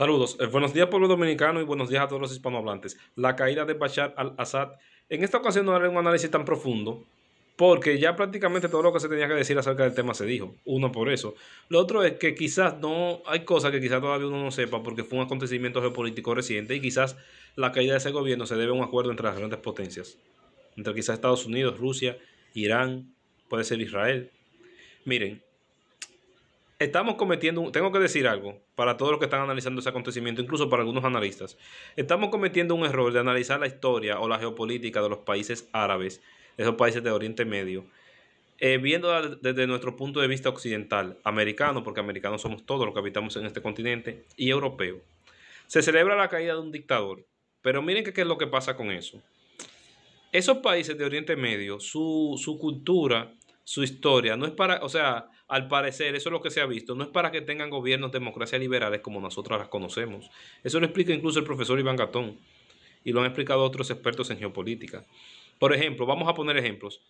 Saludos, buenos días pueblo dominicano y buenos días a todos los hispanohablantes. La caída de Bashar al-Assad. En esta ocasión no haré un análisis tan profundo porque ya prácticamente todo lo que se tenía que decir acerca del tema se dijo. Uno por eso. Lo otro es que quizás no hay cosas que quizás todavía uno no sepa porque fue un acontecimiento geopolítico reciente y quizás la caída de ese gobierno se debe a un acuerdo entre las grandes potencias. Entre quizás Estados Unidos, Rusia, Irán, puede ser Israel. Miren, estamos cometiendo, tengo que decir algo para todos los que están analizando ese acontecimiento, incluso para algunos analistas. Estamos cometiendo un error de analizar la historia o la geopolítica de los países árabes, de esos países de Oriente Medio, viendo desde nuestro punto de vista occidental, americano, porque americanos somos todos los que habitamos en este continente, y europeo. Se celebra la caída de un dictador, pero miren qué es lo que pasa con eso. Esos países de Oriente Medio, su cultura, su historia, no es para, o sea, al parecer, eso es lo que se ha visto, no es para que tengan gobiernos democracias liberales como nosotros las conocemos. Eso lo explica incluso el profesor Iván Gatón y lo han explicado otros expertos en geopolítica. Por ejemplo, vamos a poner ejemplos.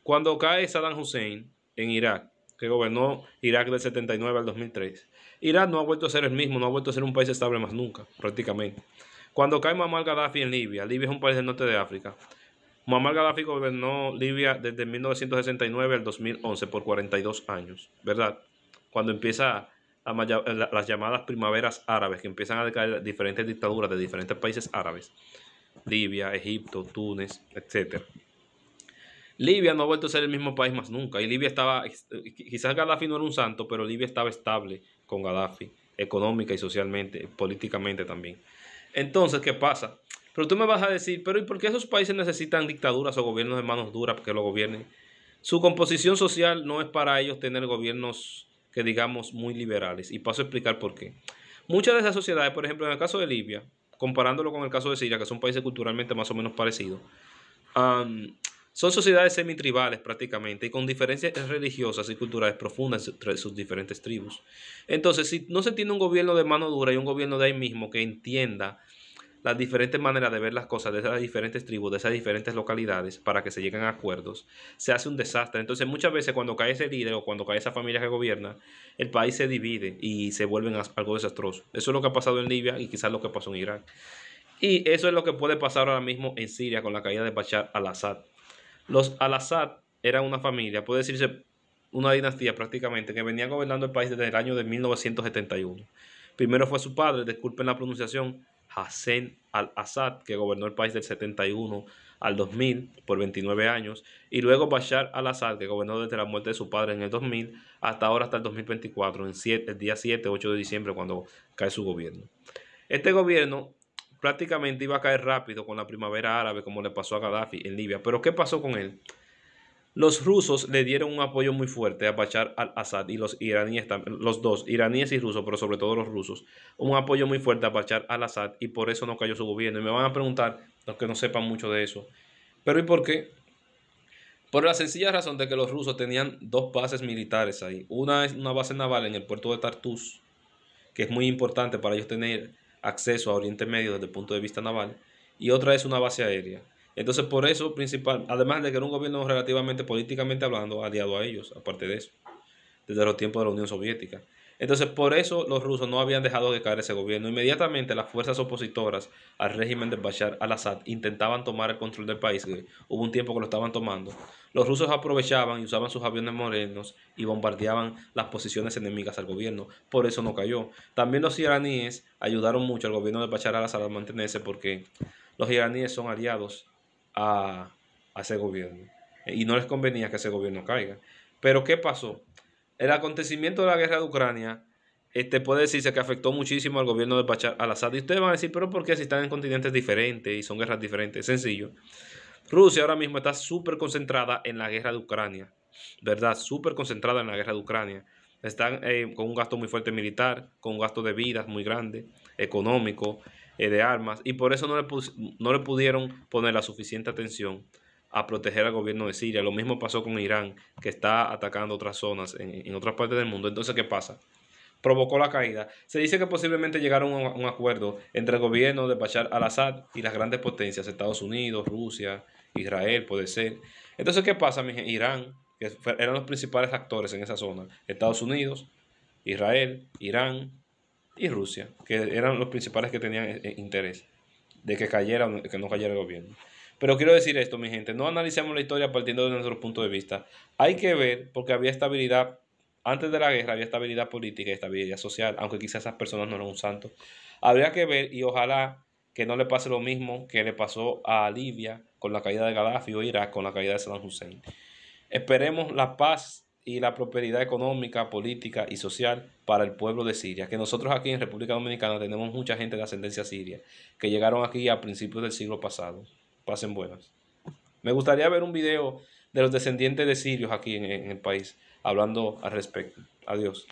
Cuando cae Saddam Hussein en Irak, que gobernó Irak del 79 al 2003, Irak no ha vuelto a ser el mismo, no ha vuelto a ser un país estable más nunca, prácticamente. Cuando cae Muammar Gaddafi en Libia, Libia es un país del norte de África. Muammar Gaddafi gobernó Libia desde 1969 al 2011 por 42 años, ¿verdad? Cuando empieza las llamadas primaveras árabes, que empiezan a decaer diferentes dictaduras de diferentes países árabes, Libia, Egipto, Túnez, etcétera. Libia no ha vuelto a ser el mismo país más nunca. Y Libia estaba, quizás Gaddafi no era un santo, pero Libia estaba estable con Gaddafi, económica y socialmente, políticamente también. Entonces, ¿qué pasa? Pero tú me vas a decir, pero ¿y por qué esos países necesitan dictaduras o gobiernos de manos duras para que lo gobiernen? Su composición social no es para ellos tener gobiernos que digamos muy liberales. Y paso a explicar por qué. Muchas de esas sociedades, por ejemplo, en el caso de Libia, comparándolo con el caso de Siria, que son países culturalmente más o menos parecidos, um, son sociedades semitribales prácticamente y con diferencias religiosas y culturales profundas entre sus diferentes tribus. Entonces, si no se tiene un gobierno de mano dura y un gobierno de ahí mismo que entienda las diferentes maneras de ver las cosas de esas diferentes tribus, de esas diferentes localidades, para que se lleguen a acuerdos, se hace un desastre. Entonces, muchas veces cuando cae ese líder o cuando cae esa familia que gobierna, el país se divide y se vuelve algo desastroso. Eso es lo que ha pasado en Libia y quizás lo que pasó en Irak. Y eso es lo que puede pasar ahora mismo en Siria con la caída de Bashar al-Assad. Los al-Assad eran una familia, puede decirse una dinastía prácticamente, que venía gobernando el país desde el año de 1971. Primero fue su padre, disculpen la pronunciación, Hassan al-Assad, que gobernó el país del 71 al 2000 por 29 años, y luego Bashar al-Assad, que gobernó desde la muerte de su padre en el 2000 hasta ahora, hasta el 2024, el día 7, 8 de diciembre, cuando cae su gobierno. Este gobierno prácticamente iba a caer rápido con la primavera árabe, como le pasó a Gaddafi en Libia. Pero ¿qué pasó con él? Los rusos le dieron un apoyo muy fuerte a Bashar al-Assad y los iraníes, los dos, iraníes y rusos, pero sobre todo los rusos, un apoyo muy fuerte a Bashar al-Assad y por eso no cayó su gobierno. Y me van a preguntar, los que no sepan mucho de eso, ¿pero y por qué? Por la sencilla razón de que los rusos tenían dos bases militares ahí. Una es una base naval en el puerto de Tartus, que es muy importante para ellos tener acceso a Oriente Medio desde el punto de vista naval, y otra es una base aérea. Entonces, por eso, principal, además de que era un gobierno relativamente políticamente hablando, aliado a ellos, aparte de eso, desde los tiempos de la Unión Soviética. Entonces, por eso los rusos no habían dejado de caer ese gobierno. Inmediatamente las fuerzas opositoras al régimen de Bashar al-Assad intentaban tomar el control del país, que hubo un tiempo que lo estaban tomando. Los rusos aprovechaban y usaban sus aviones modernos y bombardeaban las posiciones enemigas al gobierno. Por eso no cayó. También los iraníes ayudaron mucho al gobierno de Bashar al-Assad a mantenerse porque los iraníes son aliados a ese gobierno. Y no les convenía que ese gobierno caiga. Pero ¿qué pasó? El acontecimiento de la guerra de Ucrania puede decirse que afectó muchísimo al gobierno de Bashar al-Assad. Y ustedes van a decir, pero ¿por qué si están en continentes diferentes y son guerras diferentes? Sencillo. Rusia ahora mismo está súper concentrada en la guerra de Ucrania, ¿verdad? Súper concentrada en la guerra de Ucrania. Están con un gasto muy fuerte militar, con un gasto de vidas muy grande, económico, de armas, y por eso no le pudieron poner la suficiente atención a proteger al gobierno de Siria. Lo mismo pasó con Irán, que está atacando otras zonas en otras partes del mundo. Entonces, ¿qué pasa? Provocó la caída. Se dice que posiblemente llegaron a un acuerdo entre el gobierno de Bashar al-Assad y las grandes potencias, Estados Unidos, Rusia, Israel, puede ser. Entonces, ¿qué pasa, mi gente? Irán, que eran los principales actores en esa zona, Estados Unidos, Israel, Irán, y Rusia, que eran los principales que tenían interés de que cayera o que no cayera el gobierno. Pero quiero decir esto, mi gente, no analicemos la historia partiendo de nuestro punto de vista. Hay que ver, porque había estabilidad, antes de la guerra había estabilidad política y estabilidad social, aunque quizás esas personas no eran un santo. Habría que ver y ojalá que no le pase lo mismo que le pasó a Libia con la caída de Gaddafi o Irak con la caída de Saddam Hussein. Esperemos la paz y la prosperidad económica, política y social para el pueblo de Siria, que nosotros aquí en República Dominicana tenemos mucha gente de ascendencia siria, que llegaron aquí a principios del siglo pasado. Pasen buenas. Me gustaría ver un video de los descendientes de sirios aquí en el país, hablando al respecto. Adiós.